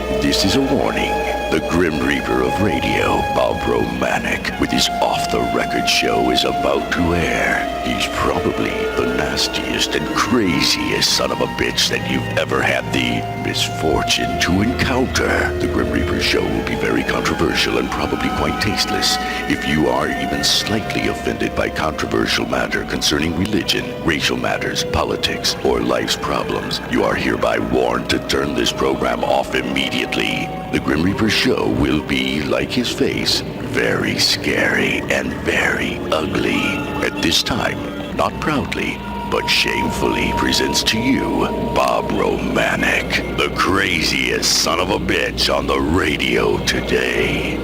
This is a warning. The Grim Reaper of radio, Bob Romanik, with his off-the-record show is about to air. He's probably the nastiest and craziest son of a bitch that you've ever had the misfortune to encounter. The Grim Reaper show will be very controversial and probably quite tasteless. If you are even slightly offended by controversial matter concerning religion, racial matters, politics, or life's problems, you are hereby warned to turn this program off immediately. The Grim Reaper show will be, like his face, very scary and very ugly. At this time, not proudly, but shamefully presents to you Bob Romanik, the craziest son of a bitch on the radio today.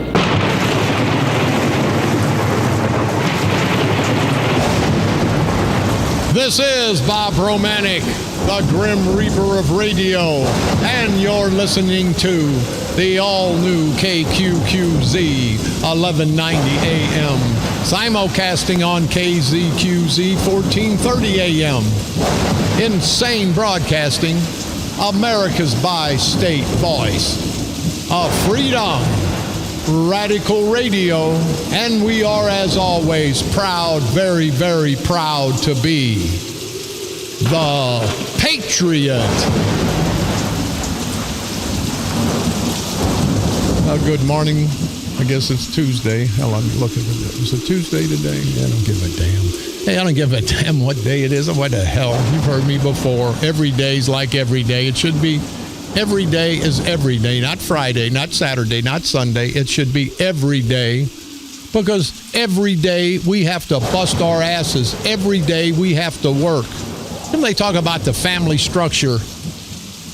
This is Bob Romanik, the Grim Reaper of radio, and you're listening to the all-new KQQZ 1190 AM, simulcasting on KZQZ 1430 AM. Insane Broadcasting, America's bi-state voice of freedom, radical radio, and we are, as always, proud, very, very proud to be the Patriot. Good morning. I guess it's Tuesday. Hell, I'm looking at it. Is it Tuesday today? I don't give a damn. Hey, I don't give a damn what day it is or what the hell. You've heard me before. Every day's like every day. It should be every day is every day, not Friday, not Saturday, not Sunday. It should be every day, because every day we have to bust our asses. Every day we have to work. And they talk about the family structure.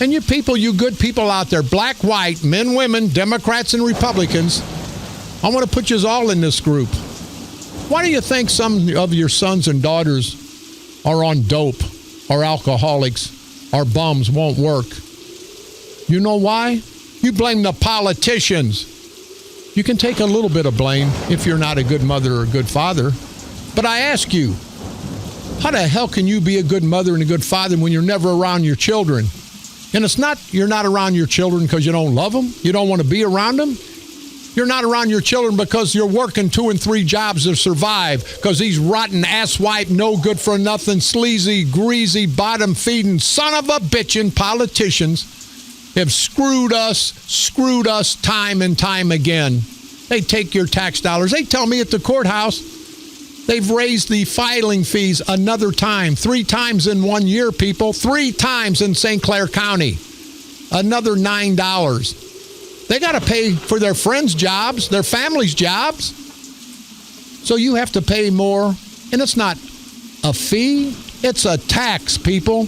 And you people, you good people out there, black, white, men, women, Democrats, and Republicans, I want to put you all in this group. Why do you think some of your sons and daughters are on dope, or alcoholics, or bums, won't work? You know why? You blame the politicians. You can take a little bit of blame if you're not a good mother or a good father. But I ask you, how the hell can you be a good mother and a good father when you're never around your children? And it's not you're not around your children because you don't love them, you don't want to be around them. You're not around your children because you're working 2 and 3 jobs to survive, because these rotten, asswipe, no good for nothing, sleazy, greasy, bottom-feeding, son of a bitchin' politicians have screwed us time and time again. They take your tax dollars. They tell me at the courthouse they've raised the filing fees another time, 3 times in 1 year, people, 3 times in St. Clair County, another $9. They got to pay for their friends' jobs, their families' jobs. So you have to pay more. And it's not a fee, it's a tax, people.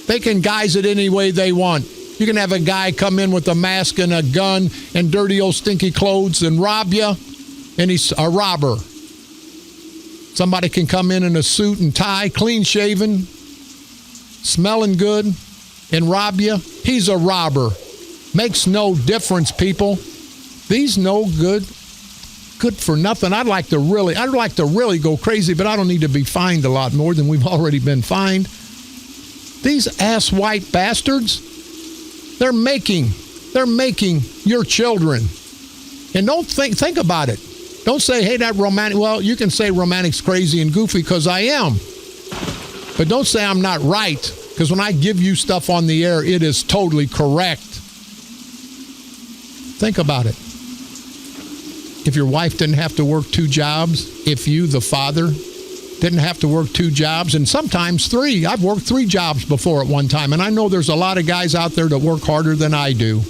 They can guise it any way they want. You can have a guy come in with a mask and a gun and dirty old stinky clothes and rob you, and he's a robber. Somebody can come in a suit and tie, clean-shaven, smelling good, and rob you. He's a robber. Makes no difference, people. These no good for nothing. I'd like to really go crazy, but I don't need to be fined a lot more than we've already been fined. These ass-white bastards, they're making your children. And don't think about it. Don't say, hey, that Romanik. Well, you can say Romanik's crazy and goofy, because I am. But don't say I'm not right, because when I give you stuff on the air, it is totally correct. Think about it. If your wife didn't have to work 2 jobs, if you, the father, didn't have to work 2 jobs, and sometimes 3. I've worked 3 jobs before at one time, and I know there's a lot of guys out there that work harder than I do.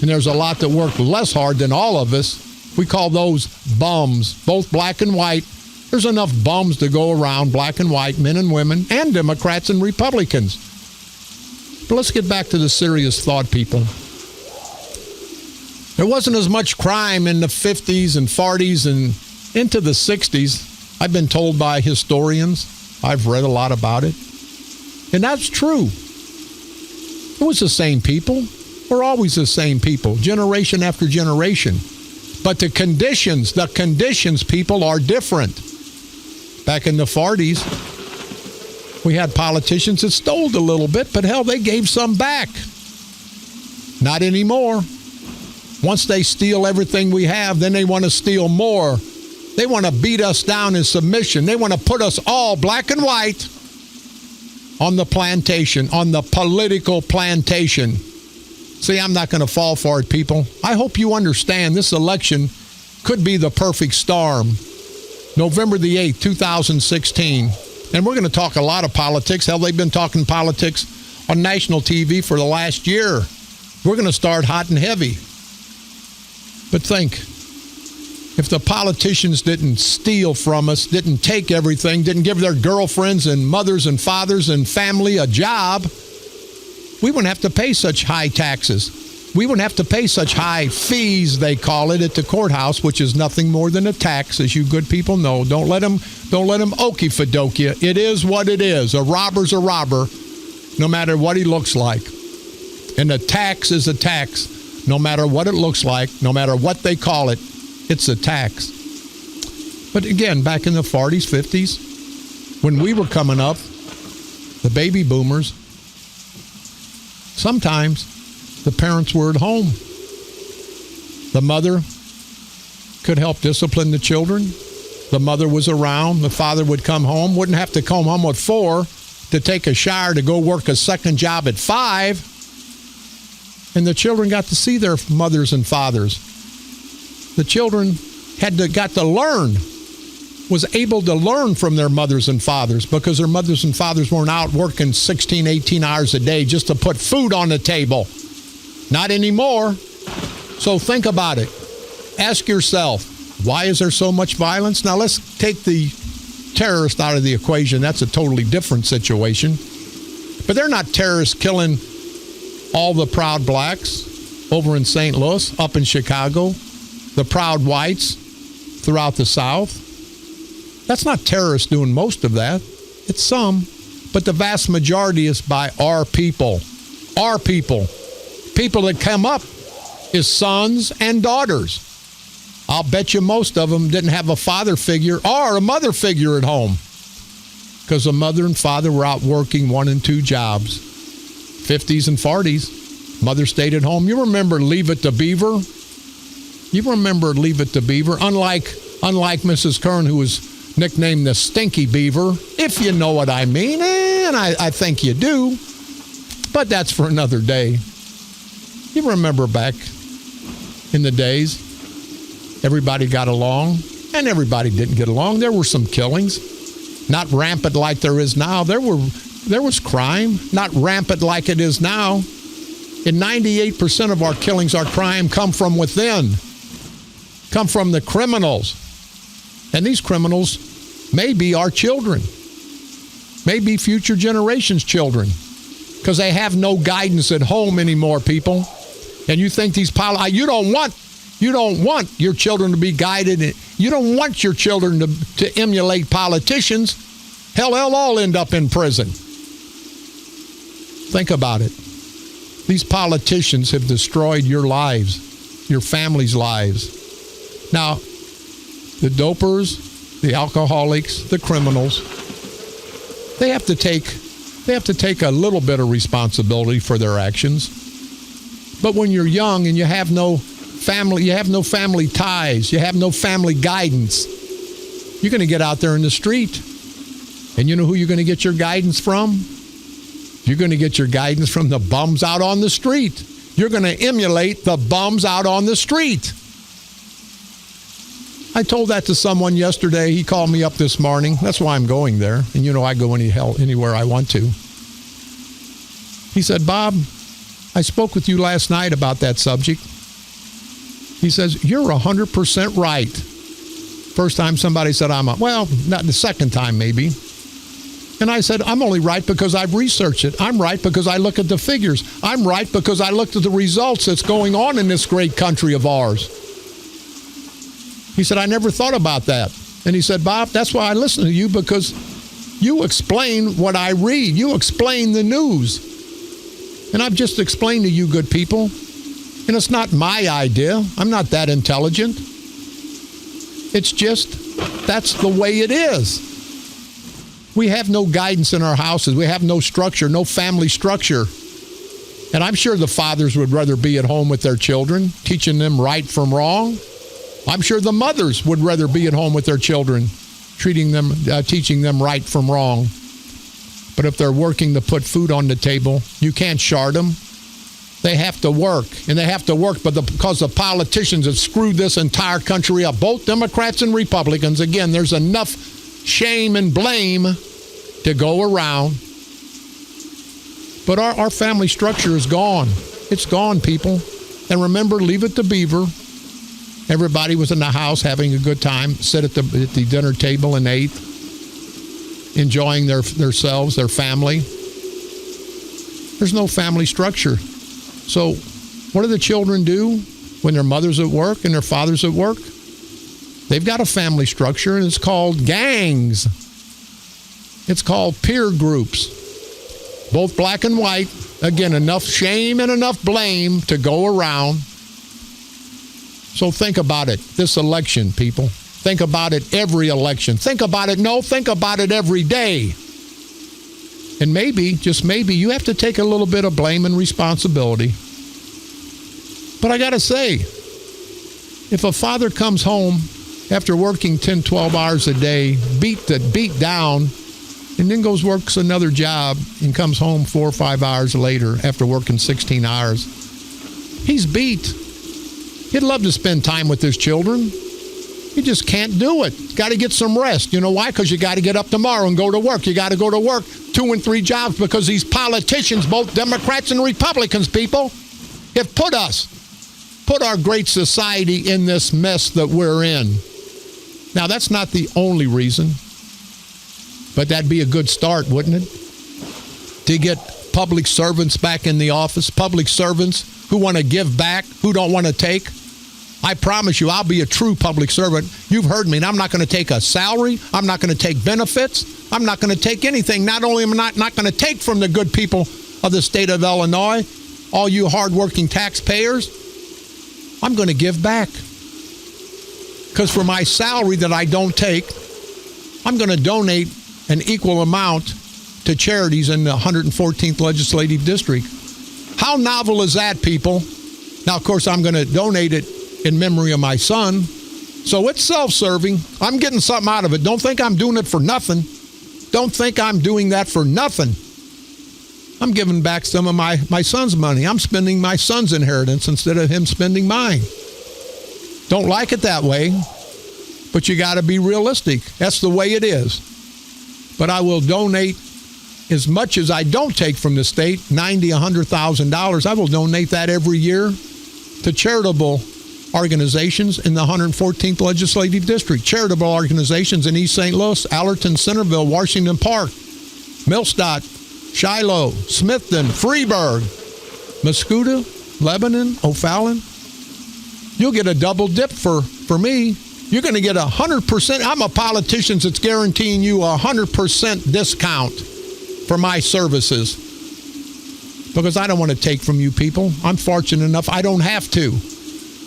And there's a lot that work less hard than all of us. We call those bums, both black and white. There's enough bums to go around, black and white, men and women, and Democrats and Republicans. But let's get back to the serious thought, people. There wasn't as much crime in the 50s and 40s and into the 60s. I've been told by historians. I've read a lot about it. And that's true. It was the same people. We're always the same people, generation after generation. But the conditions, people, are different. Back in the 40s, we had politicians that stole a little bit, but hell, they gave some back. Not anymore. Once they steal everything we have, then they want to steal more. They want to beat us down in submission. They want to put us all black and white on the plantation, on the political plantation. See, I'm not going to fall for it, people. I hope you understand this election could be the perfect storm. November the 8th, 2016. And we're going to talk a lot of politics. Hell, they've been talking politics on national TV for the last year. We're going to start hot and heavy. But think, if the politicians didn't steal from us, didn't take everything, didn't give their girlfriends and mothers and fathers and family a job, we wouldn't have to pay such high taxes. We wouldn't have to pay such high fees, they call it, at the courthouse, which is nothing more than a tax, as you good people know. Don't let them okey-fadoke you. It is what it is. A robber's a robber, no matter what he looks like. And a tax is a tax, no matter what it looks like, no matter what they call it. It's a tax. But again, back in the 40s, 50s, when we were coming up, the baby boomers, sometimes the parents were at home. The mother could help discipline the children. The mother was around. The father would come home, wouldn't have to come home at 4 to take a shower to go work a second job at 5. And the children got to see their mothers and fathers. The children got to learn, was able to learn from their mothers and fathers, because their mothers and fathers weren't out working 16, 18 hours a day just to put food on the table. Not anymore. So think about it. Ask yourself, why is there so much violence? Now let's take the terrorist out of the equation. That's a totally different situation. But they're not terrorists killing all the proud blacks over in St. Louis, up in Chicago, the proud whites throughout the South. That's not terrorists doing most of that. It's some. But the vast majority is by our people. Our people. People that come up is sons and daughters. I'll bet you most of them didn't have a father figure or a mother figure at home, because the mother and father were out working 1 and 2 jobs. 50s and 40s, mother stayed at home. You remember Leave It to Beaver? You remember Leave It to Beaver? Unlike Mrs. Kern, who was nicknamed the Stinky Beaver, if you know what I mean, and I think you do. But that's for another day. You remember back in the days, everybody got along, and everybody didn't get along. There were some killings, not rampant like there is now. There was crime, not rampant like it is now. And 98% of our killings, our crime, come from within, come from the criminals. And these criminals may be our children, may be future generations' children, because they have no guidance at home anymore, people. And you think these you don't want your children to be guided. You don't want your children to emulate politicians. Hell, they'll all end up in prison. Think about it. These politicians have destroyed your lives, your family's lives. Now, the dopers, the alcoholics, the criminals, they have to take a little bit of responsibility for their actions. But when you're young and you have no family ties, you have no family guidance, you're going to get out there in the street. And you know who you're going to get your guidance from? You're going to get your guidance from the bums out on the street. You're going to emulate the bums out on the street. I told that to someone yesterday. He called me up this morning. That's why I'm going there. And you know I go anywhere I want to. He said, Bob, I spoke with you last night about that subject. He says, you're 100% right. First time somebody said not the second time maybe. And I said, I'm only right because I've researched it. I'm right because I look at the figures. I'm right because I looked at the results that's going on in this great country of ours. He said, I never thought about that. And he said, Bob, that's why I listen to you, because you explain what I read. You explain the news. And I've just explained to you good people. And it's not my idea. I'm not that intelligent. It's just, that's the way it is. We have no guidance in our houses. We have no structure, no family structure. And I'm sure the fathers would rather be at home with their children, teaching them right from wrong. I'm sure the mothers would rather be at home with their children, teaching them right from wrong. But if they're working to put food on the table, you can't shard them. They have to work, and they have to work because the politicians have screwed this entire country up, both Democrats and Republicans. Again, there's enough shame and blame to go around. But our family structure is gone. It's gone, people. And remember, leave it to Beaver. Everybody was in the house having a good time, sit at the dinner table and ate, enjoying themselves, their family. There's no family structure. So what do the children do when their mother's at work and their father's at work? They've got a family structure, and it's called gangs. It's called peer groups. Both black and white. Again, enough shame and enough blame to go around. So think about it, this election, people. Think about it every election. Think about it every day. And maybe, just maybe, you have to take a little bit of blame and responsibility. But I got to say, if a father comes home after working 10, 12 hours a day, beat down, and then works another job and comes home 4 or 5 hours later after working 16 hours, he's beat. He'd love to spend time with his children. He just can't do it. Got to get some rest. You know why? Because you got to get up tomorrow and go to work. You got to go to work 2 and 3 jobs because these politicians, both Democrats and Republicans, people, have put our great society in this mess that we're in. Now, that's not the only reason, but that'd be a good start, wouldn't it? To get public servants back in the office, public servants who want to give back, who don't want to take. I promise you, I'll be a true public servant. You've heard me, and I'm not going to take a salary. I'm not going to take benefits. I'm not going to take anything. Not only am I not going to take from the good people of the state of Illinois, all you hardworking taxpayers, I'm going to give back. Because for my salary that I don't take, I'm going to donate an equal amount to charities in the 114th Legislative District. How novel is that, people? Now, of course, I'm going to donate it in memory of my son. So it's self-serving. I'm getting something out of it. Don't think I'm doing it for nothing. Don't think I'm doing that for nothing. I'm giving back some of my son's money. I'm spending my son's inheritance instead of him spending mine. Don't like it that way, but you got to be realistic. That's the way it is. But I will donate as much as I don't take from the state, $90,000, $100,000. I will donate that every year to charitable organizations in the 114th Legislative District. Charitable organizations in East St. Louis, Allerton, Centerville, Washington Park, Millstadt, Shiloh, Smithton, Freeburg, Mascouda, Lebanon, O'Fallon. You'll get a double dip for me. You're going to get 100%. I'm a politician that's guaranteeing you 100% discount for my services because I don't want to take from you people. I'm fortunate enough I don't have to.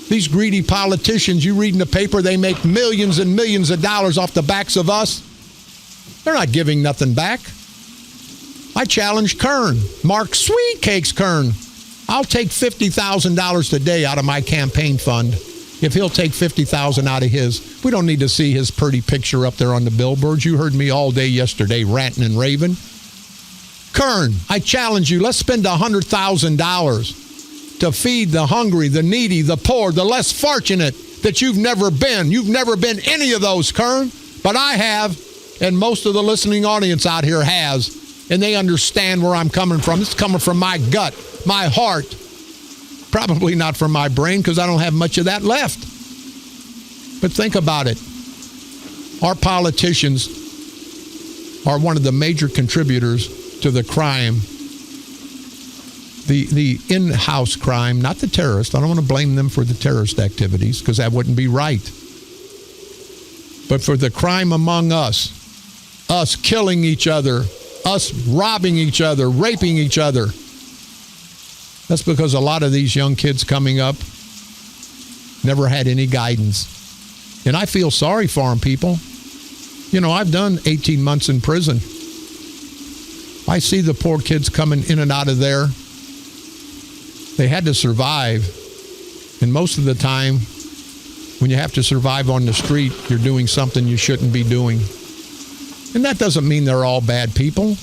These greedy politicians, you read in the paper, they make millions and millions of dollars off the backs of us. They're not giving nothing back. I challenge Kern, Mark Sweet Cakes Kern. I'll take $50,000 today out of my campaign fund if he'll take $50,000 out of his. We don't need to see his pretty picture up there on the billboards. You heard me all day yesterday ranting and raving. Kern, I challenge you, let's spend $100,000 to feed the hungry, the needy, the poor, the less fortunate that you've never been. You've never been any of those, Kern, but I have, and most of the listening audience out here has, and they understand where I'm coming from. It's coming from my gut, my heart, probably not from my brain because I don't have much of that left. But think about it. Our politicians are one of the major contributors to the crime, the in-house crime, not the terrorists. I don't want to blame them for the terrorist activities because that wouldn't be right. But for the crime among us killing each other, us robbing each other, raping each other. That's because a lot of these young kids coming up never had any guidance. And I feel sorry for them, people. You know, I've done 18 months in prison. I see the poor kids coming in and out of there. They had to survive. And most of the time, when you have to survive on the street, you're doing something you shouldn't be doing. And that doesn't mean they're all bad people.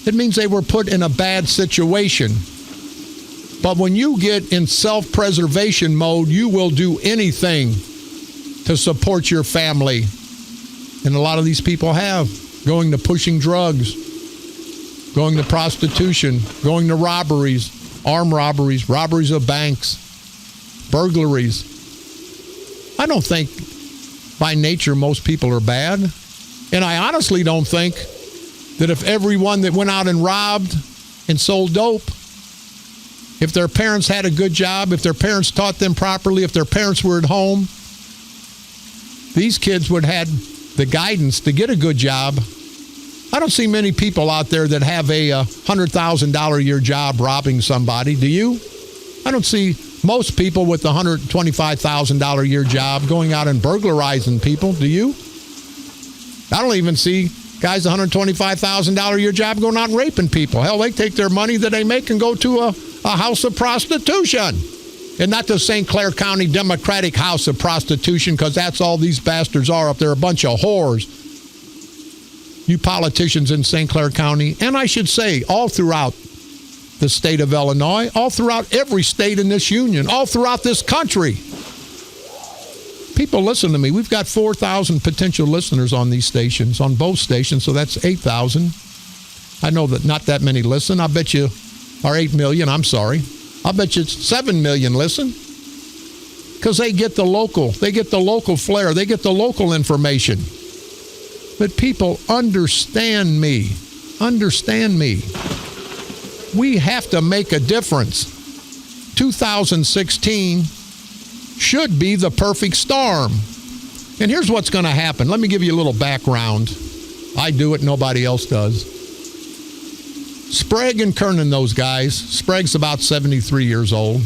It means they were put in a bad situation. But when you get in self-preservation mode, you will do anything to support your family. And a lot of these people have. Going to pushing drugs, going to prostitution, going to robberies, armed robberies, robberies of banks, burglaries. I don't think by nature most people are bad. And I honestly don't think that if everyone that went out and robbed and sold dope, if their parents had a good job, if their parents taught them properly, if their parents were at home, these kids would have had the guidance to get a good job. I don't see many people out there that have a $100,000 a year job robbing somebody. Do you? I don't see most people with the $125,000 a year job going out and burglarizing people. Do you? I don't even see guys with $125,000 a year job going out and raping people. Hell, they take their money that they make and go to a house of prostitution. And not the St. Clair County Democratic House of Prostitution, because that's all these bastards are up there, a bunch of whores. You politicians in St. Clair County, and I should say all throughout the state of Illinois, all throughout every state in this union, all throughout this country. People listen to me. We've got 4,000 potential listeners on these stations, on both stations, so that's 8,000. I know that not that many listen. I bet you are 8 million. I'm sorry. I bet you it's 7 million listen, because they get the local flair. They get the local information. But people, understand me. Understand me. We have to make a difference. 2016 should be the perfect storm. And here's what's going to happen. Let me give you a little background. I do it, nobody else does. Sprague and Kernan, those guys. Sprague's about 73 years old.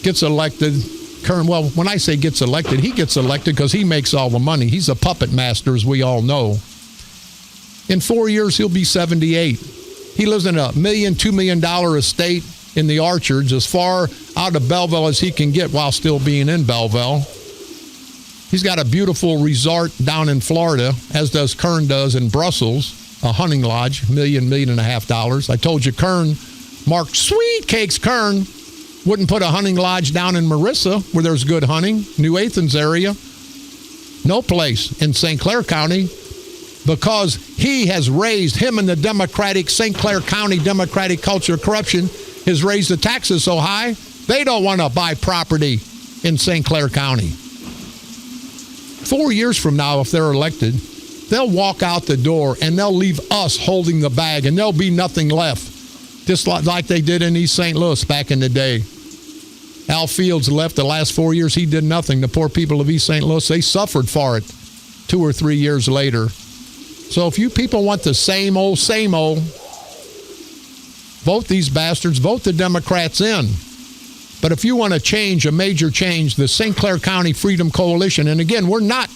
Gets elected. Kern, well, when I say gets elected, he gets elected because he makes all the money. He's a puppet master, as we all know. In 4 years, he'll be 78. He lives in a $1 million, $2 million estate in the Orchards, as far out of Belleville as he can get while still being in Belleville. He's got a beautiful resort down in Florida, as does Kern does in Brussels, a hunting lodge, $1 million, $1.5 million. I told you Kern, Mark Sweet Cakes Kern, wouldn't put a hunting lodge down in Marissa, where there's good hunting, New Athens area. No place in St. Clair County, because he has raised, him and the Democratic, St. Clair County Democratic culture of corruption, has raised the taxes so high, they don't want to buy property in St. Clair County. 4 years from now, if they're elected, they'll walk out the door and they'll leave us holding the bag, and there'll be nothing left. Just like they did in East St. Louis back in the day. Al Fields left the last 4 years. He did nothing. The poor people of East St. Louis, they suffered for it 2 or 3 years later. So if you people want the same old, vote these bastards, vote the Democrats in. But if you want to change, a major change, the St. Clair County Freedom Coalition, and again, we're not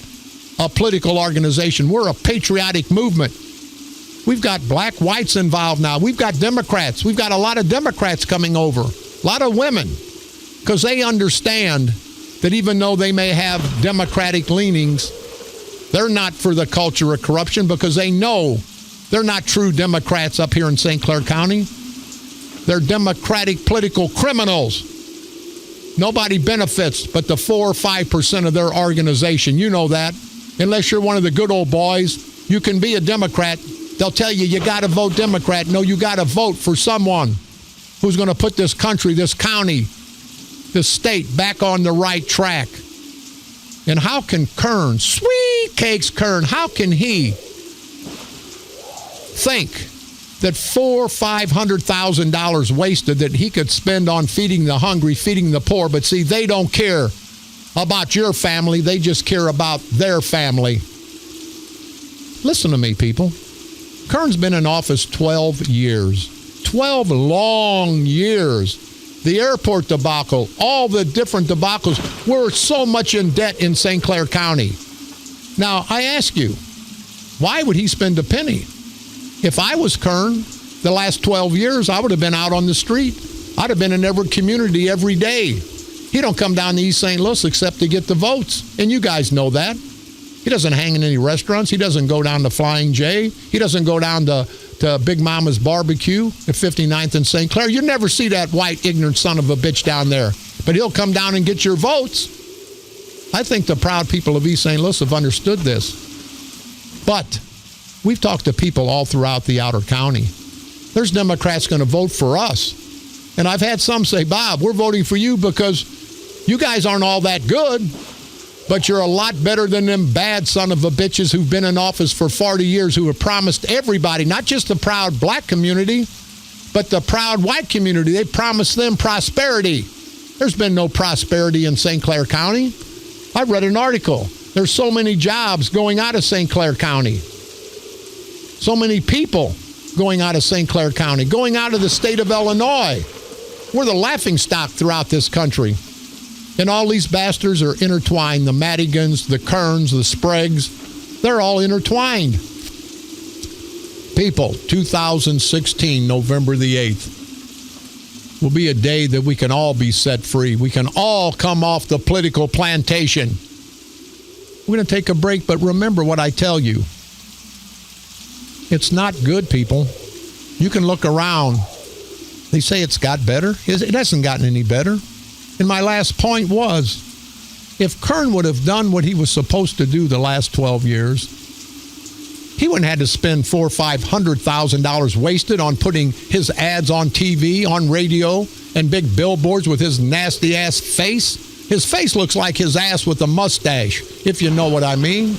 a political organization. We're a patriotic movement. We've got black, whites involved now. We've got Democrats. We've got a lot of Democrats coming over, a lot of women, because they understand that even though they may have Democratic leanings, they're not for the culture of corruption, because they know they're not true Democrats up here in St. Clair County. They're Democratic political criminals. Nobody benefits but the 4 or 5% of their organization. You know that. Unless you're one of the good old boys, you can be a Democrat. They'll tell you, you got to vote Democrat. No, you got to vote for someone who's going to put this country, this county, this state back on the right track. And how can Kern, Sweet Cakes Kern, how can he think that $400,000 or $500,000 wasted that he could spend on feeding the hungry, feeding the poor? But see, they don't care about your family. They just care about their family. Listen to me, people. Kern's been in office 12 years. 12 long years. The airport debacle, all the different debacles. We're so much in debt in St. Clair County. Now, I ask you, why would he spend a penny? If I was Kern, the last 12 years, I would have been out on the street. I'd have been in every community every day. He don't come down to East St. Louis except to get the votes. And you guys know that. He doesn't hang in any restaurants. He doesn't go down to Flying J. He doesn't go down to Big Mama's Barbecue at 59th and St. Clair. You never see that white, ignorant son of a bitch down there. But he'll come down and get your votes. I think the proud people of East St. Louis have understood this. But we've talked to people all throughout the outer county. There's Democrats going to vote for us. And I've had some say, Bob, we're voting for you because you guys aren't all that good, but you're a lot better than them bad son of a bitches who've been in office for 40 years who have promised everybody, not just the proud black community, but the proud white community. They promised them prosperity. There's been no prosperity in St. Clair County. I read an article. There's so many jobs going out of St. Clair County. So many people going out of St. Clair County, going out of the state of Illinois. We're the laughingstock throughout this country. And all these bastards are intertwined. The Madigans, the Kerns, the Spragues, they're all intertwined. People, 2016, November the 8th, will be a day that we can all be set free. We can all come off the political plantation. We're going to take a break, but remember what I tell you. It's not good, people. You can look around. They say it's got better. It hasn't gotten any better. And my last point was, if Kern would have done what he was supposed to do the last 12 years, he wouldn't have had to spend $400,000 or $500,000 wasted on putting his ads on TV, on radio, and big billboards with his nasty ass face. His face looks like his ass with a mustache, if you know what I mean.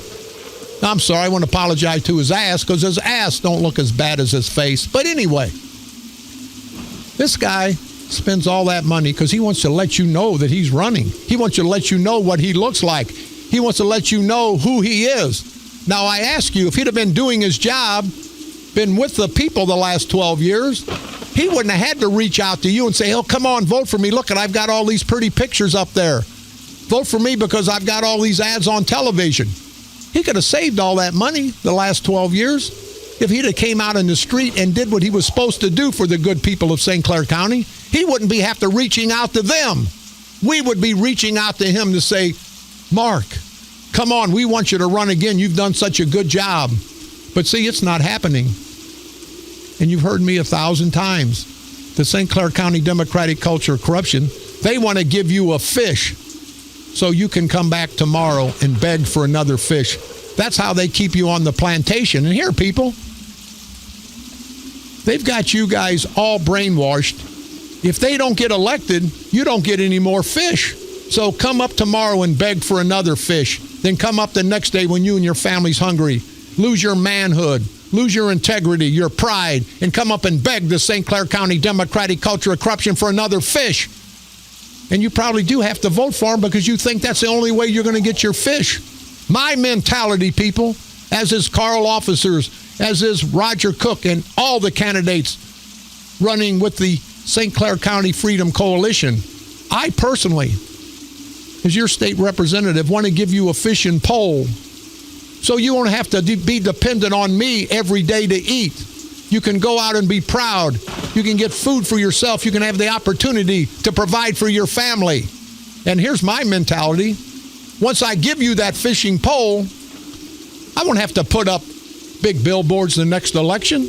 I'm sorry, I want to apologize to his ass because his ass don't look as bad as his face. But anyway, this guy spends all that money because he wants to let you know that he's running. He wants to let you know what he looks like. He wants to let you know who he is. Now, I ask you, if he'd have been doing his job, been with the people the last 12 years, he wouldn't have had to reach out to you and say, oh, come on, vote for me. Look, I've got all these pretty pictures up there. Vote for me because I've got all these ads on television. He could have saved all that money the last 12 years if he'd have came out in the street and did what he was supposed to do for the good people of St. Clair County. He wouldn't have to reaching out to them. We would be reaching out to him to say, Mark, come on, we want you to run again. You've done such a good job. But see, it's not happening. And you've heard me 1,000 times. The St. Clair County Democratic culture of corruption, they want to give you a fish so you can come back tomorrow and beg for another fish. That's how they keep you on the plantation. And here, people, they've got you guys all brainwashed. If they don't get elected, you don't get any more fish. So come up tomorrow and beg for another fish. Then come up the next day when you and your family's hungry. Lose your manhood, lose your integrity, your pride, and come up and beg the St. Clair County Democratic culture of corruption for another fish. And you probably do have to vote for him because you think that's the only way you're going to get your fish. My mentality, people, as is Carl Officers, as is Roger Cook, and all the candidates running with the St. Clair County Freedom Coalition, I personally, as your state representative, want to give you a fishing pole so you won't have to be dependent on me every day to eat. You can go out and be proud. You can get food for yourself. You can have the opportunity to provide for your family. And here's my mentality. Once I give you that fishing pole, I won't have to put up big billboards the next election.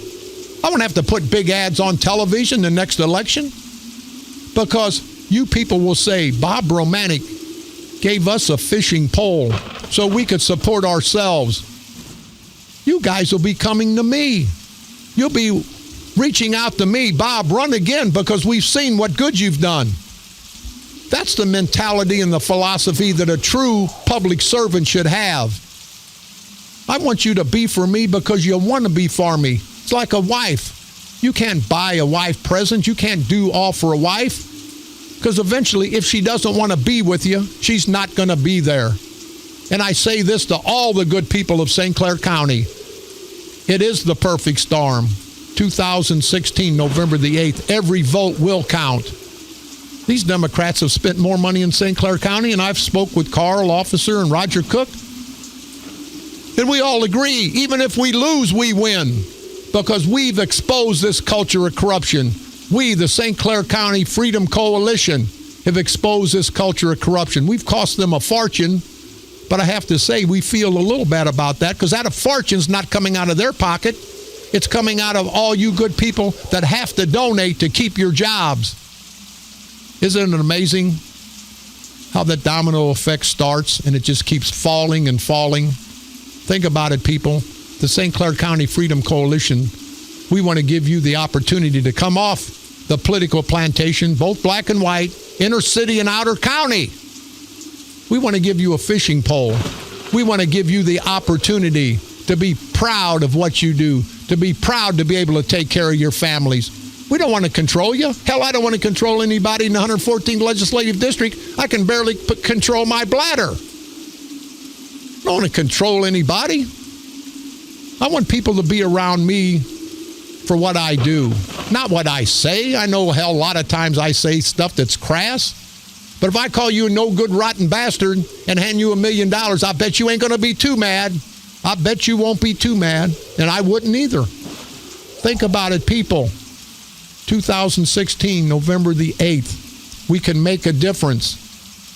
I won't have to put big ads on television the next election. Because you people will say, Bob Romanik gave us a fishing pole so we could support ourselves. You guys will be coming to me. You'll be reaching out to me, Bob, run again because we've seen what good you've done. That's the mentality and the philosophy that a true public servant should have. I want you to be for me because you want to be for me. It's like a wife. You can't buy a wife presents. You can't do all for a wife because eventually if she doesn't want to be with you, she's not going to be there. And I say this to all the good people of St. Clair County. It is the perfect storm. 2016, November the 8th. Every vote will count. These Democrats have spent more money in St. Clair County, and I've spoke with Carl Officer and Roger Cook. And we all agree, even if we lose, we win. Because we've exposed this culture of corruption. We, the St. Clair County Freedom Coalition, have exposed this culture of corruption. We've cost them a fortune, but I have to say we feel a little bad about that because that fortune's not coming out of their pocket. It's coming out of all you good people that have to donate to keep your jobs. Isn't it amazing how that domino effect starts and it just keeps falling and falling? Think about it, people. The St. Clair County Freedom Coalition, we want to give you the opportunity to come off the political plantation, both black and white, inner city and outer county. We want to give you a fishing pole. We want to give you the opportunity to be proud of what you do, to be proud to be able to take care of your families. We don't want to control you. Hell, I don't want to control anybody in the 114th Legislative District. I can barely control my bladder. I don't want to control anybody. I want people to be around me for what I do, not what I say. I know, hell, a lot of times I say stuff that's crass. But if I call you a no good, rotten bastard and hand you $1 million, I bet you ain't going to be too mad. I bet you won't be too mad, and I wouldn't either. Think about it, people. 2016, November the 8th, we can make a difference.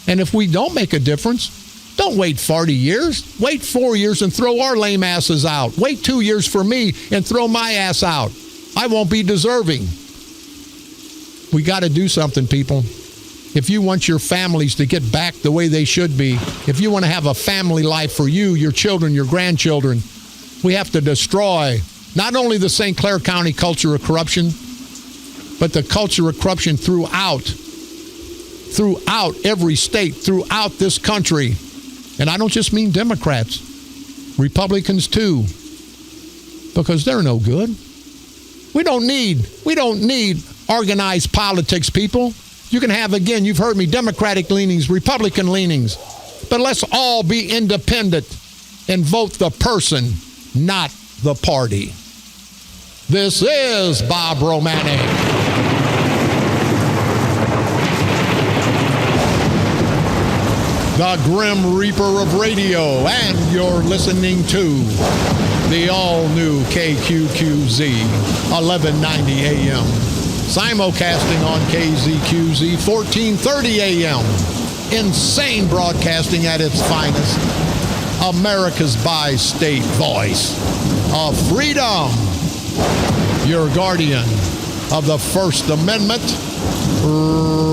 And if we don't make a difference, don't wait 40 years. Wait 4 years and throw our lame asses out. Wait 2 years for me and throw my ass out. I won't be deserving. We got to do something, people. If you want your families to get back the way they should be, if you want to have a family life for you, your children, your grandchildren, we have to destroy not only the St. Clair County culture of corruption, but the culture of corruption throughout every state, throughout this country. And I don't just mean Democrats, Republicans too, because they're no good. We don't need organized politics, people. You can have, again, you've heard me, Democratic leanings, Republican leanings, but let's all be independent and vote the person, not the party. This is Bob Romanik. The Grim Reaper of Radio, and you're listening to the all-new KQQZ, 1190 AM, simulcasting on KZQZ, 1430 AM, insane broadcasting at its finest, America's bi-state voice of freedom, your guardian of the First Amendment,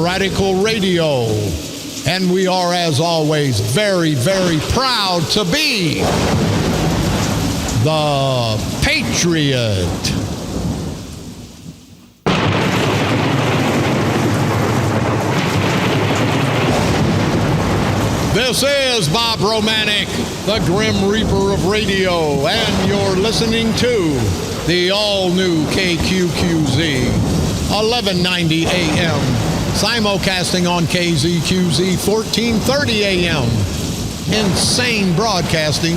Radical Radio. And we are, as always, very, very proud to be the Patriot. This is Bob Romanik, the Grim Reaper of Radio, and you're listening to the all-new KQQZ, 1190 AM. Simulcasting on KZQZ, 1430 AM. Insane broadcasting,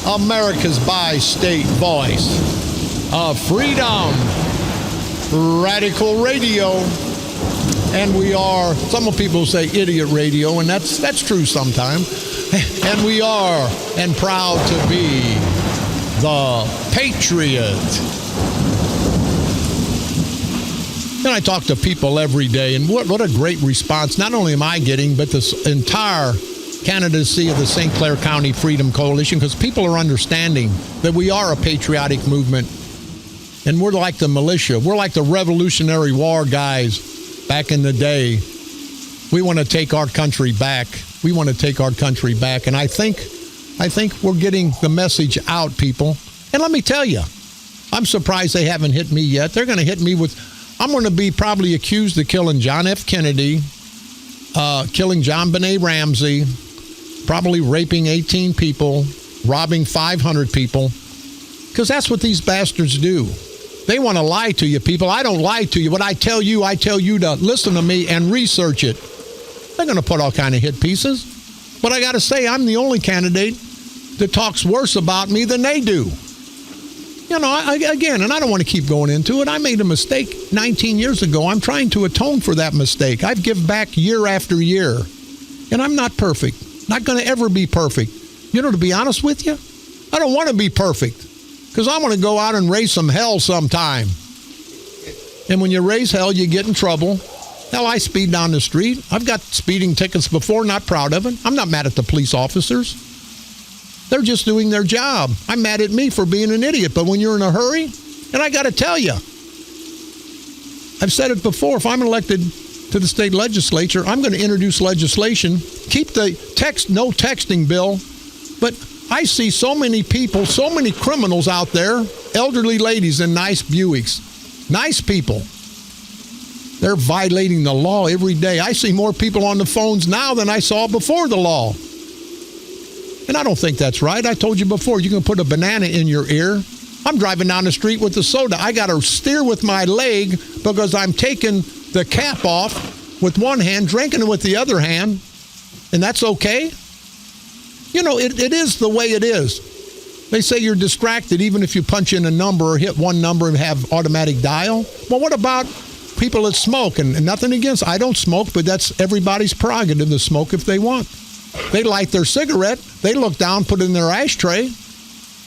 America's bi-state voice of freedom, Radical Radio. And we are, some people say idiot radio, and that's true sometimes. And we are, and proud to be, the Patriot. And I talk to people every day, and what a great response. Not only am I getting, but this entire candidacy of the St. Clair County Freedom Coalition, because people are understanding that we are a patriotic movement, and we're like the militia. We're like the Revolutionary War guys back in the day. We want to take our country back. We want to take our country back, and I think we're getting the message out, people. And let me tell you, I'm surprised they haven't hit me yet. They're going to hit me with... I'm going to be probably accused of killing John F. Kennedy, killing John Benet Ramsey, probably raping 18 people, robbing 500 people, because that's what these bastards do. They want to lie to you, people. I don't lie to you. What I tell you to listen to me and research it. They're going to put all kind of hit pieces. But I got to say, I'm the only candidate that talks worse about me than they do. You know, again, and I don't want to keep going into it. I made a mistake 19 years ago. I'm trying to atone for that mistake. I've given back year after year. And I'm not perfect. Not going to ever be perfect. You know, to be honest with you, I don't want to be perfect. Because I want to go out and raise some hell sometime. And when you raise hell, you get in trouble. Hell, I speed down the street. I've got speeding tickets before, not proud of it. I'm not mad at the police officers. They're just doing their job. I'm mad at me for being an idiot. But when you're in a hurry, and I got to tell you, I've said it before, if I'm elected to the state legislature, I'm going to introduce legislation, keep the no texting bill, but I see so many people, so many criminals out there, elderly ladies in nice Buicks, nice people. They're violating the law every day. I see more people on the phones now than I saw before the law. And I don't think that's right. I told you before, you can put a banana in your ear. I'm driving down the street with the soda. I got to steer with my leg because I'm taking the cap off with one hand, drinking it with the other hand, and that's okay? You know, it is the way it is. They say you're distracted even if you punch in a number or hit one number and have automatic dial. Well, what about people that smoke? And nothing against, I don't smoke, but that's everybody's prerogative to smoke if they want. They light their cigarette, they look down, put it in their ashtray.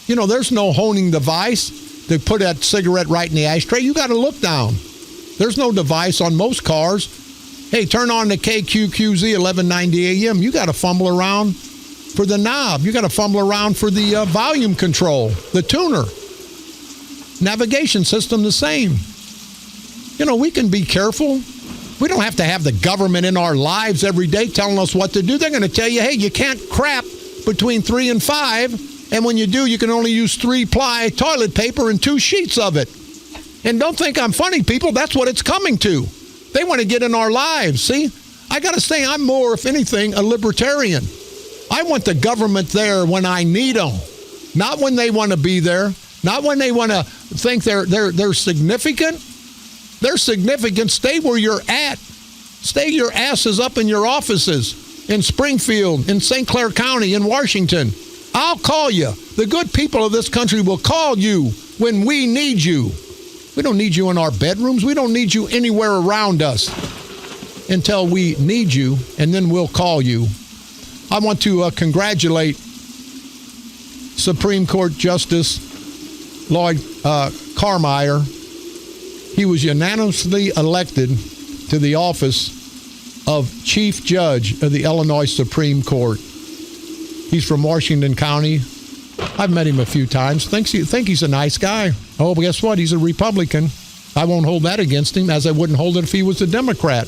You know, there's no honing device to put that cigarette right in the ashtray. You got to look down. There's no device on most cars. Hey, turn on the KQQZ 1190 AM. You got to fumble around for the knob. You got to fumble around for the volume control, the tuner. Navigation system the same. You know, we can be careful. We don't have to have the government in our lives every day telling us what to do. They're going to tell you, hey, you can't crap between 3 and 5. And when you do, you can only use 3-ply toilet paper and 2 sheets of it. And don't think I'm funny, people. That's what it's coming to. They want to get in our lives. See, I got to say I'm more, if anything, a libertarian. I want the government there when I need them, not when they want to be there, not when they want to think they're significant. They're significant. Stay where you're at. Stay your asses up in your offices in Springfield, in St. Clair County, in Washington. I'll call you. The good people of this country will call you when we need you. We don't need you in our bedrooms. We don't need you anywhere around us until we need you, and then we'll call you. I want to congratulate Supreme Court Justice Lloyd Carmeier. He was unanimously elected to the office of Chief Judge of the Illinois Supreme Court. He's from Washington County. I've met him a few times. Think he's a nice guy. Oh, but guess what? He's a Republican. I won't hold that against him, as I wouldn't hold it if he was a Democrat.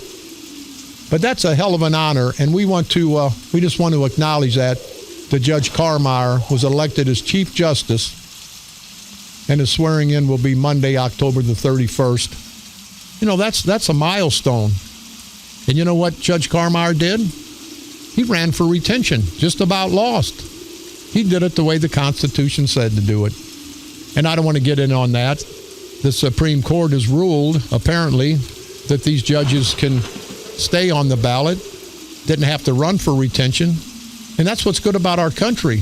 But that's a hell of an honor, and we just want to acknowledge that Judge Carmeier was elected as Chief Justice, and his swearing in will be Monday, October the 31st. You know, that's a milestone. And you know what Judge Carmeier did? He ran for retention, just about lost. He did it the way the Constitution said to do it. And I don't want to get in on that. The Supreme Court has ruled, apparently, that these judges can stay on the ballot, didn't have to run for retention. And that's what's good about our country.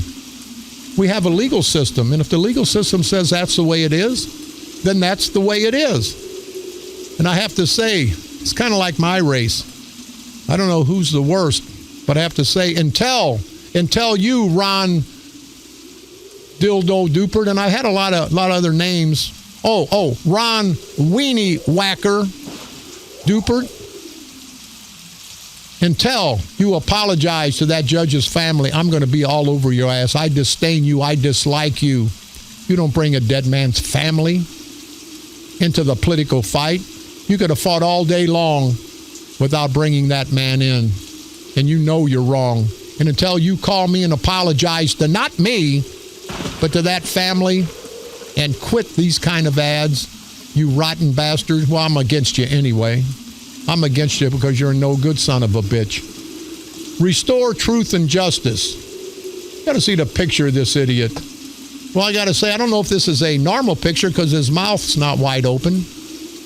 We have a legal system, and if the legal system says that's the way it is, then that's the way it is. And I have to say, it's kind of like my race. I don't know who's the worst, but I have to say, until you, Ron Dildo Dupert, and I had a lot of other names. Ron Weenie Whacker Dupert. Until you apologize to that judge's family, I'm going to be all over your ass. I disdain you. I dislike you. You don't bring a dead man's family into the political fight. You could have fought all day long without bringing that man in. And you know you're wrong. And until you call me and apologize to not me, but to that family, and quit these kind of ads, you rotten bastards, well, I'm against you anyway. I'm against you because you're a no-good son of a bitch. Restore truth and justice. You got to see the picture of this idiot. Well, I got to say, I don't know if this is a normal picture because his mouth's not wide open.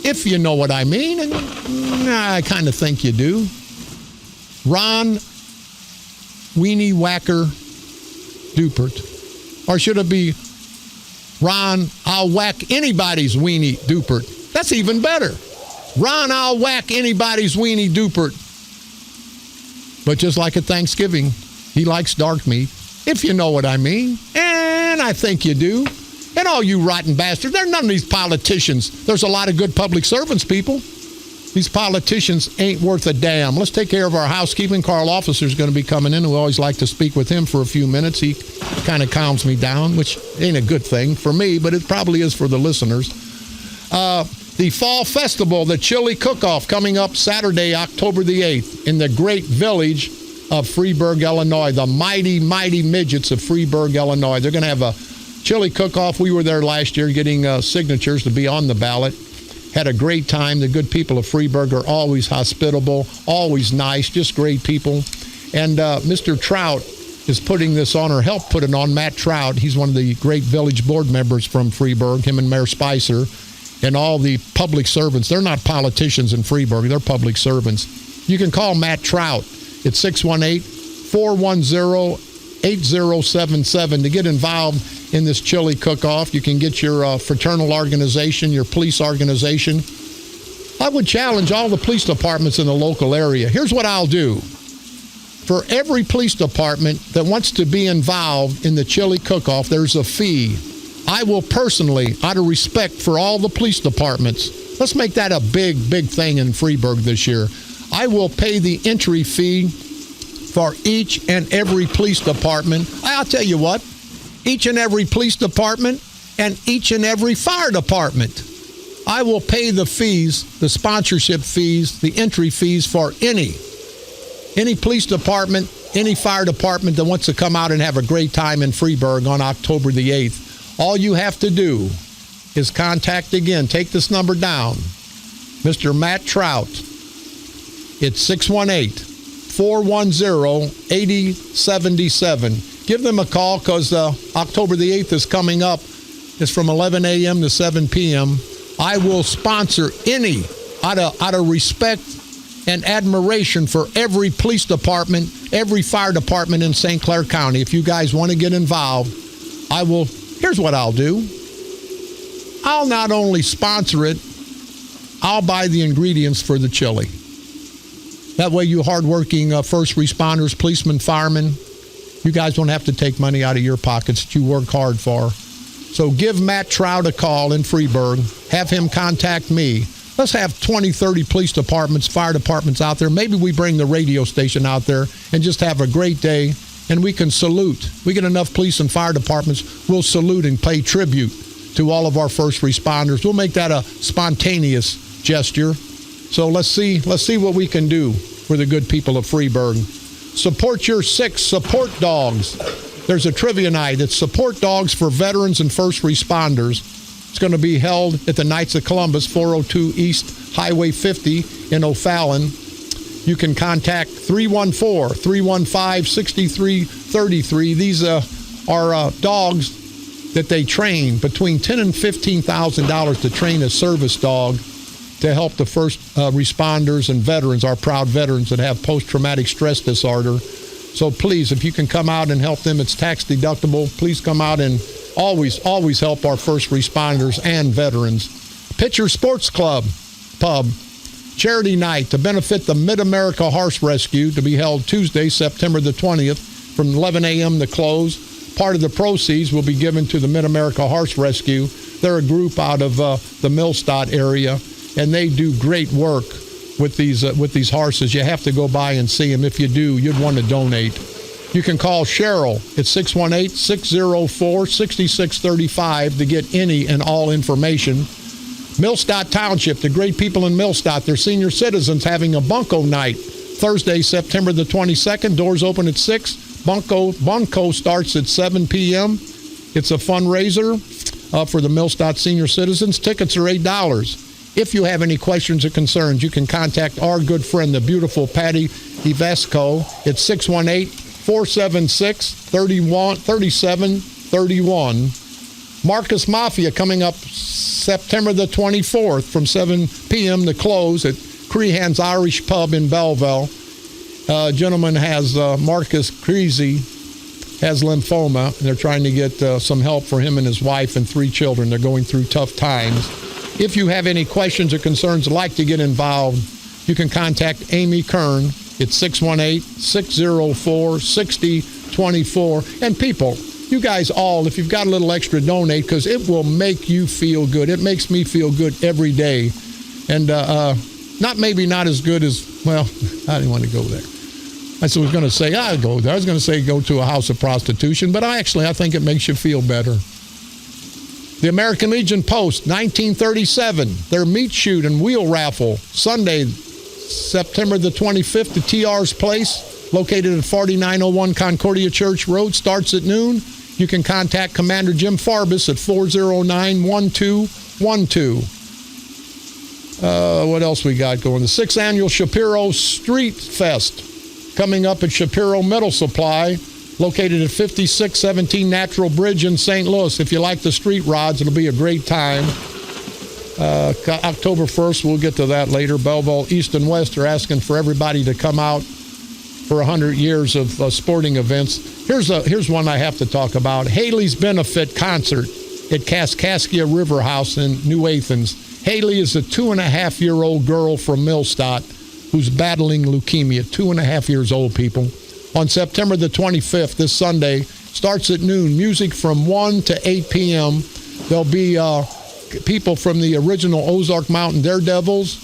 If you know what I mean, and I kind of think you do. Ron Weenie Whacker Dupert. Or should it be Ron, I'll whack anybody's weenie Dupert? That's even better. Ron, I'll whack anybody's weenie Dupert. But just like at Thanksgiving, he likes dark meat, if you know what I mean. And I think you do. And And all you rotten bastards, they're none of these politicians. There's a lot of good public servants, people. These politicians ain't worth a damn. Let's take care of our housekeeping. Carl Officer's going to be coming in. We always like to speak with him for a few minutes. He kind of calms me down, which ain't a good thing for me, but it probably is for the listeners. The Fall Festival, the Chili Cook-Off, coming up Saturday, October the 8th, in the great village of Freeburg, Illinois. The mighty, mighty midgets of Freeburg, Illinois. They're going to have a chili cook-off. We were there last year getting signatures to be on the ballot. Had a great time. The good people of Freeburg are always hospitable, always nice, just great people. And Mr. Trout is putting this on, or helped put it on, Matt Trout. He's one of the great village board members from Freeburg, him and Mayor Spicer, and all the public servants. They're not politicians in Freeburg. They're public servants. You can call Matt Trout at 618-410-8077 to get involved in this chili cook-off. You can get your fraternal organization, your police organization. I would challenge all the police departments in the local area. Here's what I'll do. For every police department that wants to be involved in the chili cook-off, there's a fee. I will personally, out of respect for all the police departments, let's make that a big, big thing in Freeburg this year. I will pay the entry fee for each and every police department. I'll tell you what, each and every police department and each and every fire department. I will pay the fees, the sponsorship fees, the entry fees for any police department, any fire department that wants to come out and have a great time in Freeburg on October the 8th. All you have to do is contact again. Take this number down. Mr. Matt Trout. It's 618-410-8077. Give them a call because October the 8th is coming up. It's from 11 a.m. to 7 p.m. I will sponsor any, out of respect and admiration for every police department, every fire department in St. Clair County. If you guys want to get involved, I will. Here's what I'll do. I'll not only sponsor it, I'll buy the ingredients for the chili. That way you hardworking first responders, policemen, firemen, you guys don't have to take money out of your pockets that you work hard for. So give Matt Trout a call in Freeburg. Have him contact me. Let's have 20, 30 police departments, fire departments out there. Maybe we bring the radio station out there and just have a great day, and we can salute. We get enough police and fire departments, we'll salute and pay tribute to all of our first responders. We'll make that a spontaneous gesture. So let's see what we can do for the good people of Freeburg. Support your sick, support dogs. There's a trivia night. It's support dogs for veterans and first responders. It's going to be held at the Knights of Columbus, 402 East Highway 50 in O'Fallon. You can contact 314-315-6333. These are dogs that they train between $10,000 and $15,000 to train a service dog to help the first responders and veterans, our proud veterans that have post-traumatic stress disorder. So please, if you can come out and help them, it's tax deductible. Please come out and always help our first responders and veterans. Pitcher Sports Club Pub Charity Night to benefit the Mid-America Horse Rescue to be held Tuesday, September the 20th from 11 a.m. to close. Part of the proceeds will be given to the Mid-America Horse Rescue. They're a group out of the Millstadt area, and they do great work with these horses. You have to go by and see them. If you do, you'd want to donate. You can call Cheryl at 618-604-6635 to get any and all information. Millstadt Township, the great people in Millstadt, their senior citizens having a bunco night Thursday, September the 22nd. Doors open at 6. Bunco starts at 7 p.m. It's a fundraiser for the Millstadt senior citizens. Tickets are $8. If you have any questions or concerns, you can contact our good friend, the beautiful Patty Ivesco, at 618-476-3731. Marcus Mafia coming up September the 24th from 7 p.m. to close at Crehan's Irish Pub in Belleville. Gentleman has, Marcus Creasy, has lymphoma, and they're trying to get some help for him and his wife and 3 children. They're going through tough times. If you have any questions or concerns, like to get involved, you can contact Amy Kern at 618-604-6024. And people, you guys all, if you've got a little extra, donate, because it will make you feel good. It makes me feel good every day. And not as good as, well, I didn't want to go there. I was going to say, I'll go there. I was going to say go to a house of prostitution, but I think it makes you feel better. The American Legion Post, 1937, their meat shoot and wheel raffle, Sunday, September the 25th at TR's Place, located at 4901 Concordia Church Road, starts at noon. You can contact Commander Jim Farbus at 409-1212. What else we got going? The 6th Annual Shapiro Street Fest coming up at Shapiro Metal Supply, located at 5617 Natural Bridge in St. Louis. If you like the street rods, it'll be a great time. October 1st, we'll get to that later. Belleville East and West are asking for everybody to come out for 100 years of sporting events. Here's one I have to talk about. Haley's Benefit Concert at Kaskaskia River House in New Athens. Haley is a 2.5-year-old girl from Millstadt who's battling leukemia. 2.5 years old, people. On September the 25th, this Sunday, starts at noon. Music from 1 to 8 p.m. There'll be people from the original Ozark Mountain Daredevils,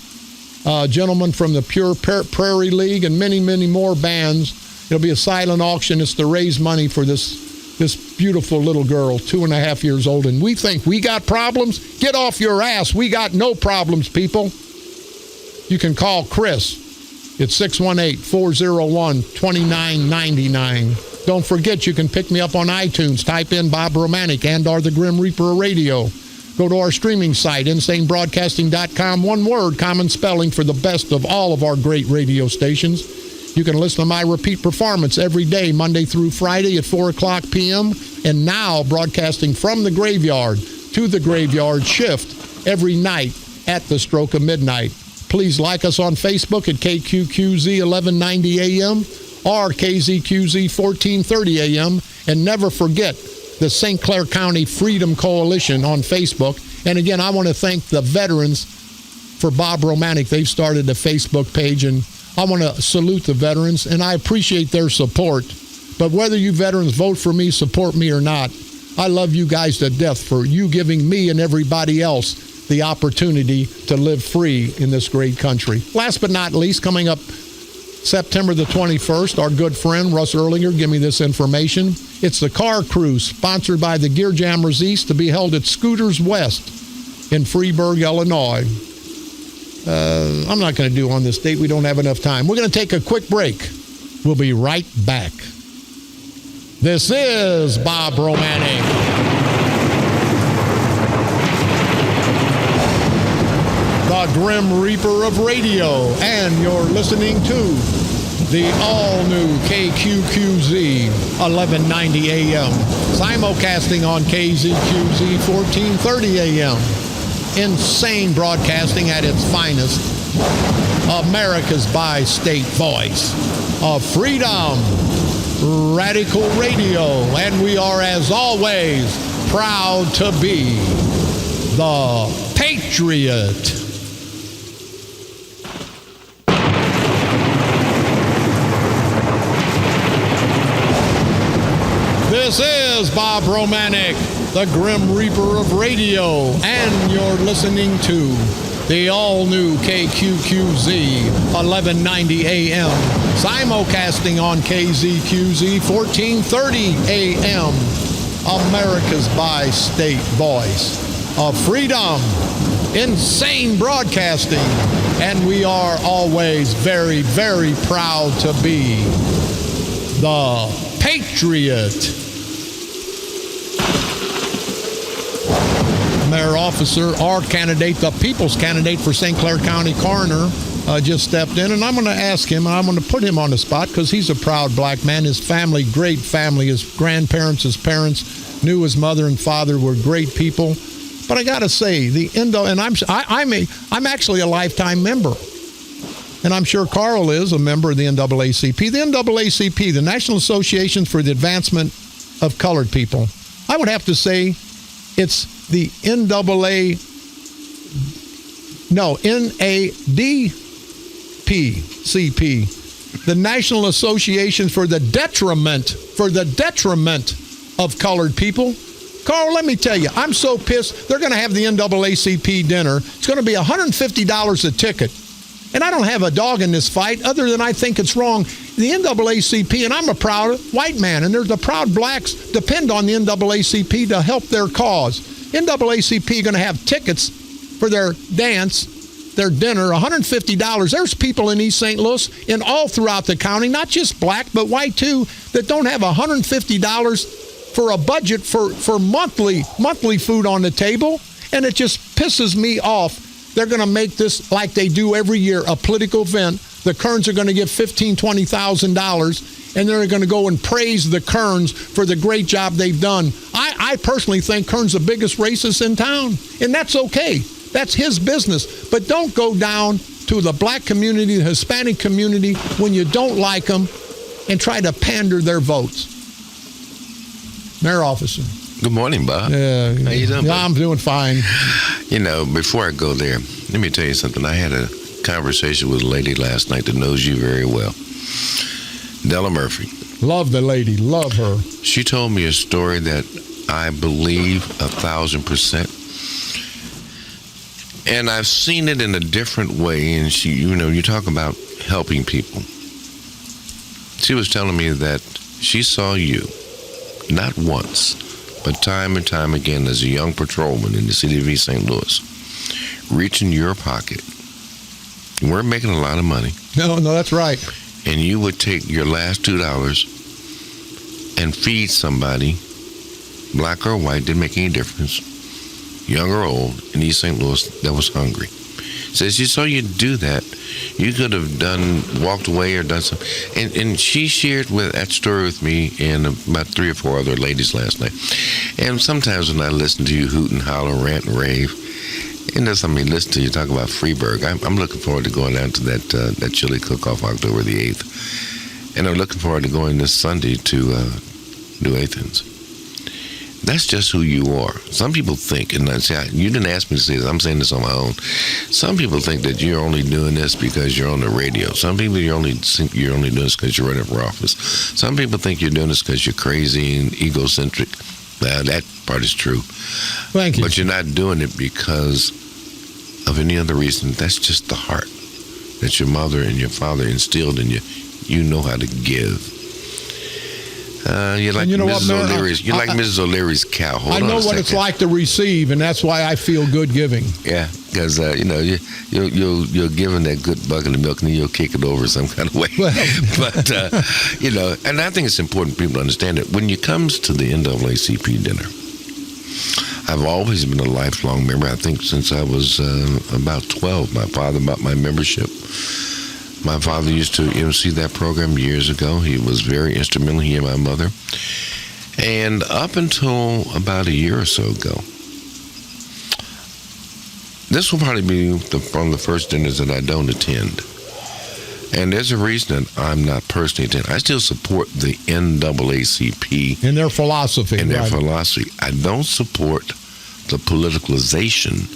gentlemen from the Pure Prairie League, and many, many more bands. It'll be a silent auction. It's to raise money for this beautiful little girl, 2.5 years old. And we think we got problems? Get off your ass. We got no problems, people. You can call Chris. It's 618-401-2999. Don't forget, you can pick me up on iTunes. Type in Bob Romanik and/or the Grim Reaper of Radio. Go to our streaming site, insanebroadcasting.com. One word, common spelling for the best of all of our great radio stations. You can listen to my repeat performance every day, Monday through Friday at 4 o'clock p.m. And now broadcasting from the graveyard to the graveyard shift every night at the stroke of midnight. Please like us on Facebook at KQQZ 1190 AM or KZQZ 1430 AM. And never forget the St. Clair County Freedom Coalition on Facebook. And again, I want to thank the veterans for Bob Romanik. They've started a Facebook page, and I want to salute the veterans, and I appreciate their support. But whether you veterans vote for me, support me or not, I love you guys to death for you giving me and everybody else the opportunity to live free in this great country. Last but not least, coming up September the 21st, our good friend Russ Erlinger gave me this information. It's the car cruise sponsored by the Gear Jammers East to be held at Scooters West in Freeburg, Illinois. I'm not going to do on this date. We don't have enough time. We're going to take a quick break. We'll be right back. This is Bob Romanik. The Grim Reaper of Radio, and you're listening to the all-new KQQZ 1190 AM, simulcasting on KZQZ 1430 AM. Insane broadcasting at its finest. America's bi-state voice of freedom, radical radio, and we are, as always, proud to be the Patriot. This is Bob Romanik, the Grim Reaper of Radio, and you're listening to the all-new KQQZ 1190 AM, simulcasting on KZQZ 1430 AM, America's bi-state voice of freedom, insane broadcasting, and we are always very, very proud to be the Patriot. Mayor Officer, our candidate, the people's candidate for St. Clair County Coroner, just stepped in, and I'm going to ask him, and I'm going to put him on the spot because he's a proud black man. His family, great family. His grandparents, his parents knew his mother and father were great people. But I got to say, I'm actually a lifetime member, and I'm sure Carl is a member of the NAACP. The NAACP, the National Association for the Advancement of Colored People. I would have to say it's the NADPCP, the National Association for the Detriment of colored people. Carl, let me tell you, I'm so pissed. They're going to have the NAACP dinner. It's going to be $150 a ticket. And I don't have a dog in this fight other than I think it's wrong. The NAACP, and I'm a proud white man, and there's the proud blacks depend on the NAACP to help their cause. NAACP going to have tickets for their dance, their dinner, $150. There's people in East St. Louis and all throughout the county, not just black, but white too, that don't have $150 for a budget for monthly food on the table. And it just pisses me off. They're going to make this, like they do every year, a political event. The Kerns are going to get $15,000, $20,000, and they're going to go and praise the Kerns for the great job they've done. I personally think Kern's the biggest racist in town, and that's okay. That's his business. But don't go down to the black community, the Hispanic community, when you don't like them, and try to pander their votes. Mayor Officer. Good morning, Bob. Yeah, how you doing, yeah, buddy? I'm doing fine. You know, before I go there, let me tell you something. I had a conversation with a lady last night that knows you very well. Della Murphy. Love the lady. Love her. She told me a story that I believe 1,000%. And I've seen it in a different way. And she, you talk about helping people. She was telling me that she saw you, not once, but time and time again as a young patrolman in the city of East St. Louis, reach in your pocket. You weren't making a lot of money. No, that's right. And you would take your last $2 and feed somebody, black or white, didn't make any difference, young or old, in East St. Louis that was hungry. Says you saw you do that, you could have walked away or done something. And she shared that story with me and about 3 or 4 other ladies last night. And sometimes when I listen to you hoot and holler, rant and rave, and there's something I listen to you talk about Freeburg, I'm looking forward to going down to that chili cook-off October the 8th. And I'm looking forward to going this Sunday to New Athens. That's just who you are. Some people think, and you didn't ask me to say this, I'm saying this on my own. Some people think that you're only doing this because you're on the radio. Some people think you're only doing this because you're running for office. Some people think you're doing this because you're crazy and egocentric. That part is true. Thank you. But you're not doing it because of any other reason. That's just the heart that your mother and your father instilled in you. You know how to give. You're like Mrs. O'Leary's. You're like Mrs. O'Leary's cow. Hold on a second. I know what it's like to receive, and that's why I feel good giving. Yeah, because you'll give them that good bucket of milk, and then you'll kick it over some kind of way. Well, but and I think it's important for people to understand that when it comes to the NAACP dinner, I've always been a lifelong member. I think since I was about 12, my father bought my membership. My father used to MC that program years ago. He was very instrumental, he and my mother. And up until about a year or so ago, this will probably be one of the first dinners that I don't attend. And there's a reason that I'm not personally attending. I still support the NAACP. In their philosophy. In their philosophy. I don't support the politicalization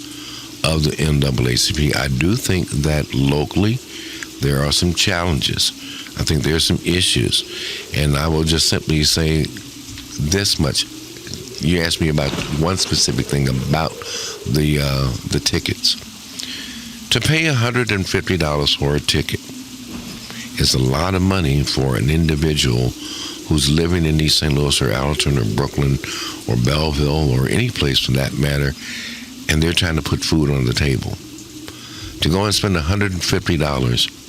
of the NAACP. I do think that locally, there are some challenges. I think there are some issues. And I will just simply say this much. You asked me about one specific thing about the tickets. To pay $150 for a ticket is a lot of money for an individual who's living in East St. Louis or Allerton or Brooklyn or Belleville or any place for that matter, and they're trying to put food on the table. To go and spend $150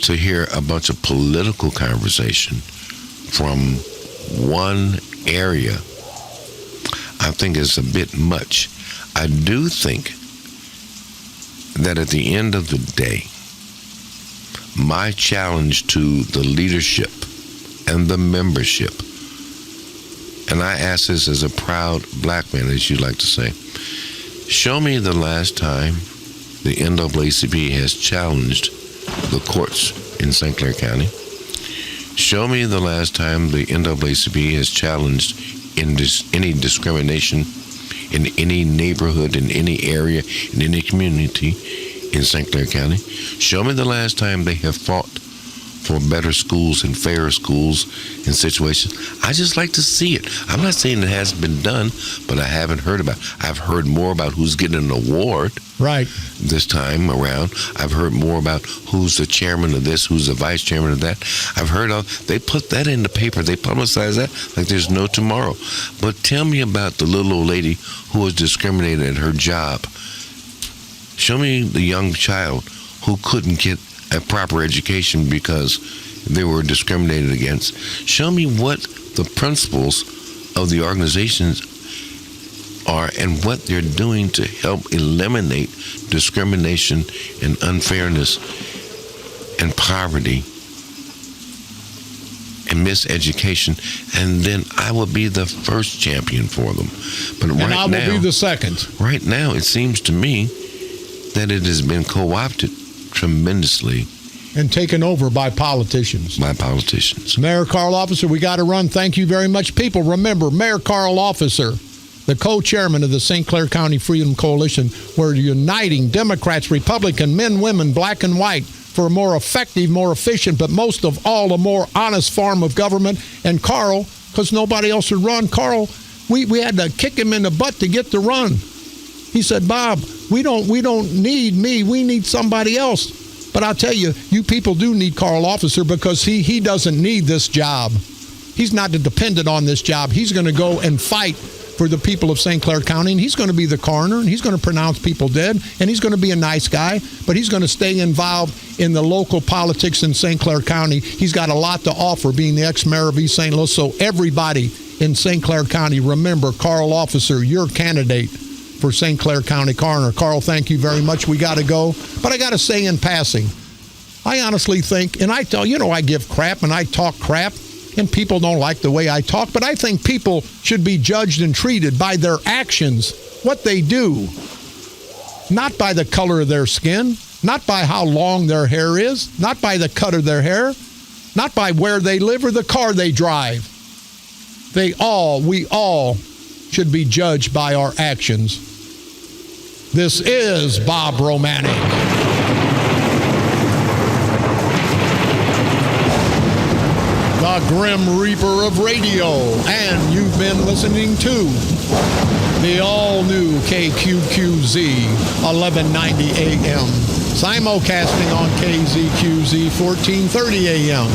to hear a bunch of political conversation from one area, I think is a bit much. I do think that at the end of the day, my challenge to the leadership and the membership, and I ask this as a proud black man, as you like to say, show me the last time the NAACP has challenged the courts in St. Clair County. Show me the last time the NAACP has challenged any discrimination in any neighborhood, in any area, in any community in St. Clair County. Show me the last time they have fought for better schools and fairer schools and situations. I just like to see it. I'm not saying it hasn't been done, but I haven't heard about it. I've heard more about who's getting an award Right. this time around. I've heard more about who's the chairman of this, who's the vice chairman of that. I've heard they put that in the paper. They publicize that like there's no tomorrow. But tell me about the little old lady who was discriminated at her job. Show me the young child who couldn't get a proper education because they were discriminated against. Show me what the principles of the organizations are and what they're doing to help eliminate discrimination and unfairness and poverty and miseducation, and then I will be the first champion for them. But And I will be the second. Right now, it seems to me that it has been co-opted tremendously And taken over by politicians. Mayor Carl Officer, we got to run. Thank you very much. People, remember, Mayor Carl Officer, the co-chairman of the St. Clair County Freedom Coalition, we're uniting Democrats, Republican, men, women, black and white, for a more effective, more efficient, but most of all, a more honest form of government. And Carl, because nobody else would run, Carl, we had to kick him in the butt to get to run. He said, Bob, we don't need me. We need somebody else. But I'll tell you, you people do need Carl Officer because he doesn't need this job. He's not dependent on this job. He's going to go and fight for the people of St. Clair County, and he's going to be the coroner, and he's going to pronounce people dead, and he's going to be a nice guy, but he's going to stay involved in the local politics in St. Clair County. He's got a lot to offer, being the ex-mayor of East St. Louis. So everybody in St. Clair County, remember, Carl Officer, your candidate for St. Clair County coroner. Carl, thank you very much. We got to go. But I got to say in passing, I honestly think, and I give crap and I talk crap, and people don't like the way I talk, but I think people should be judged and treated by their actions, what they do, not by the color of their skin, not by how long their hair is, not by the cut of their hair, not by where they live or the car they drive. We all should be judged by our actions. This is Bob Romanik. The Grim Reaper of radio, and you've been listening to the all-new KQQZ 1190 AM, simulcasting on KZQZ 1430 AM,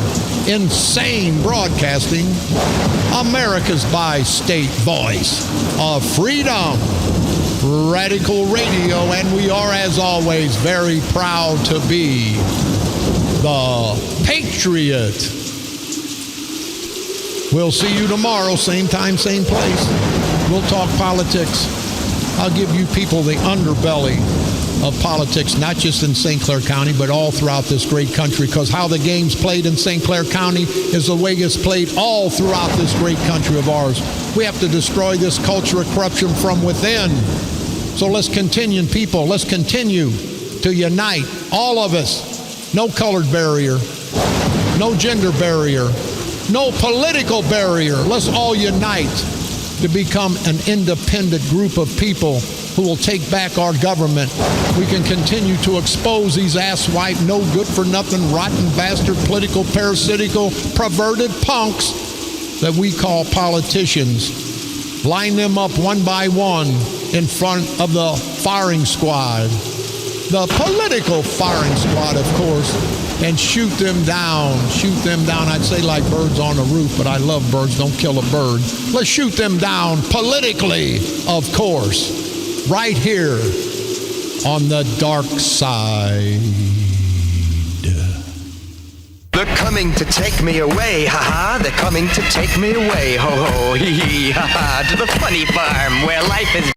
insane broadcasting, America's bi-state voice of freedom, Radical Radio, and we are, as always, very proud to be the Patriot. We'll see you tomorrow, same time, same place. We'll talk politics. I'll give you people the underbelly of politics, not just in St. Clair County, but all throughout this great country, because how the game's played in St. Clair County is the way it's played all throughout this great country of ours. We have to destroy this culture of corruption from within. So let's continue, people. Let's continue to unite, all of us. No colored barrier, no gender barrier, no political barrier. Let's all unite to become an independent group of people who will take back our government. We can continue to expose these asswipe, no good for nothing, rotten bastard, political, parasitical, perverted punks that we call politicians. Line them up one by one in front of the firing squad. The political firing squad, of course. And shoot them down. I'd say like birds on a roof, but I love birds. Don't kill a bird. Let's shoot them down politically, of course, right here on the dark side. They're coming to take me away, ha-ha. They're coming to take me away, ho-ho, hee-hee, ha-ha. To the funny farm where life is